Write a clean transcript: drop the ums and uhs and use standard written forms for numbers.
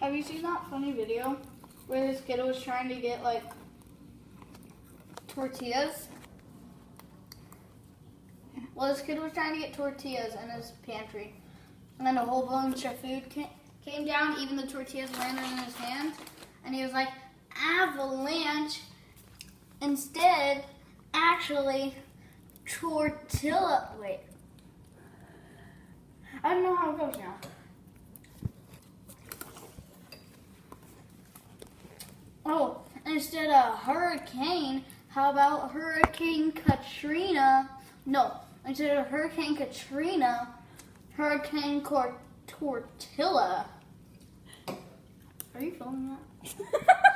Have you seen that funny video where this kid was trying to get like tortillas? Well, this kid was trying to get tortillas in his pantry, and then a whole bunch of food came down. Even the tortillas landed in his hand, and he was like, "Avalanche!" Instead, actually, tortilla. Wait, I don't know how it goes now. Oh, instead of hurricane, how about Hurricane Katrina? No, instead of Hurricane Katrina, Hurricane Tortilla. Are you filming that?